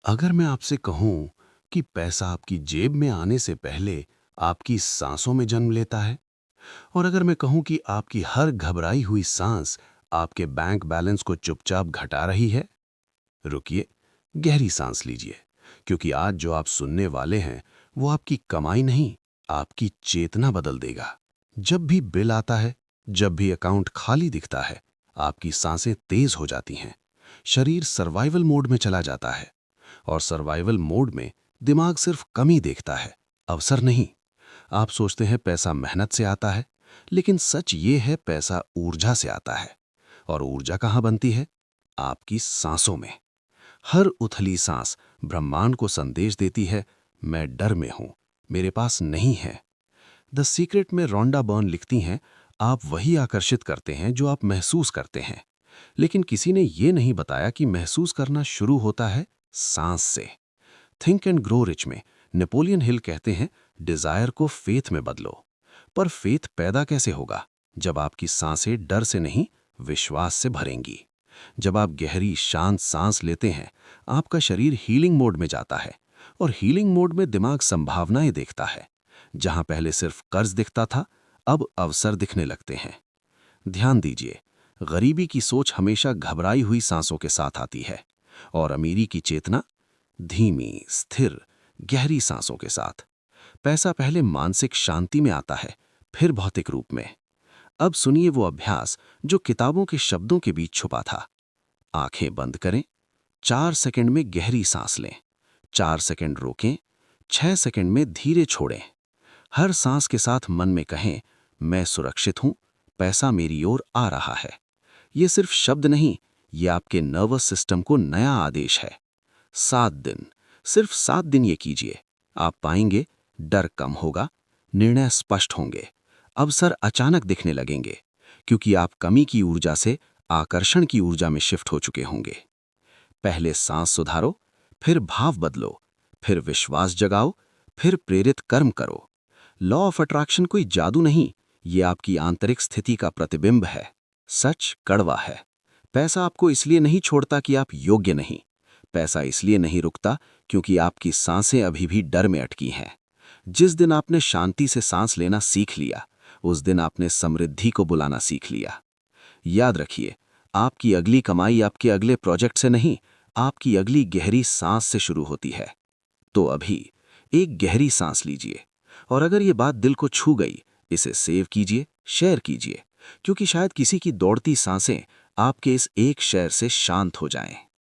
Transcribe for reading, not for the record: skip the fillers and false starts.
अगर मैं आपसे कहूं कि पैसा आपकी जेब में आने से पहले आपकी सांसों में जन्म लेता है, और अगर मैं कहूं कि आपकी हर घबराई हुई सांस आपके बैंक बैलेंस को चुपचाप घटा रही है, रुकिए, गहरी सांस लीजिए, क्योंकि आज जो आप सुनने वाले हैं वो आपकी कमाई नहीं, आपकी चेतना बदल देगा। जब भी बिल आता है, जब भी अकाउंट खाली दिखता है, आपकी सांसें तेज हो जाती हैं। शरीर सर्वाइवल मोड में चला जाता है, और सर्वाइवल मोड में दिमाग सिर्फ कमी देखता है, अवसर नहीं। आप सोचते हैं पैसा मेहनत से आता है, लेकिन सच ये है पैसा ऊर्जा से आता है। और ऊर्जा कहाँ बनती है? आपकी सांसों में। हर उथली सांस ब्रह्मांड को संदेश देती है, मैं डर में हूं, मेरे पास नहीं है। द सीक्रेट में रोंडा बर्न लिखती हैं, आप वही आकर्षित करते हैं जो आप महसूस करते हैं। लेकिन किसी ने यह नहीं बताया कि महसूस करना शुरू होता है सांस से। थिंक एंड ग्रो रिच में नेपोलियन हिल कहते हैं, डिजायर को फेथ में बदलो। पर फेथ पैदा कैसे होगा? जब आपकी सांसें डर से नहीं, विश्वास से भरेंगी। जब आप गहरी शांत सांस लेते हैं, आपका शरीर हीलिंग मोड में जाता है, और हीलिंग मोड में दिमाग संभावनाएं देखता है। जहां पहले सिर्फ कर्ज दिखता था, अब अवसर दिखने लगते हैं। ध्यान दीजिए, गरीबी की सोच हमेशा घबराई हुई सांसों के साथ आती है, और अमीरी की चेतना धीमी, स्थिर, गहरी सांसों के साथ। पैसा पहले मानसिक शांति में आता है, फिर भौतिक रूप में। अब सुनिए वो अभ्यास जो किताबों के शब्दों के बीच छुपा था। आंखें बंद करें, 4 सेकंड में गहरी सांस लें, 4 सेकंड रोकें, 6 सेकंड में धीरे छोड़ें। हर सांस के साथ मन में कहें, मैं सुरक्षित हूं, पैसा मेरी ओर आ रहा है। ये सिर्फ शब्द नहीं, ये आपके नर्वस सिस्टम को नया आदेश है। 7 दिन, सिर्फ 7 दिन ये कीजिए। आप पाएंगे डर कम होगा, निर्णय स्पष्ट होंगे, अवसर अचानक दिखने लगेंगे, क्योंकि आप कमी की ऊर्जा से आकर्षण की ऊर्जा में शिफ्ट हो चुके होंगे। पहले सांस सुधारो, फिर भाव बदलो, फिर विश्वास जगाओ, फिर प्रेरित कर्म करो। लॉ ऑफ अट्रैक्शन कोई जादू नहीं, ये आपकी आंतरिक स्थिति का प्रतिबिंब है। सच कड़वा है, पैसा आपको इसलिए नहीं छोड़ता कि आप योग्य नहीं। पैसा इसलिए नहीं रुकता क्योंकि आपकी सांसें अभी भी डर में अटकी हैं। जिस दिन आपने शांति से सांस लेना सीख लिया, उस दिन आपने समृद्धि को बुलाना सीख लिया। याद रखिए, आपकी अगली कमाई आपके अगले प्रोजेक्ट से नहीं, आपकी अगली गहरी सांस से शुरू होती है। तो अभी एक गहरी सांस लीजिए, और अगर ये बात दिल को छू गई, इसे सेव कीजिए, शेयर कीजिए, क्योंकि शायद किसी की दौड़ती सांसें आपके इस एक शेयर से शांत हो जाएं।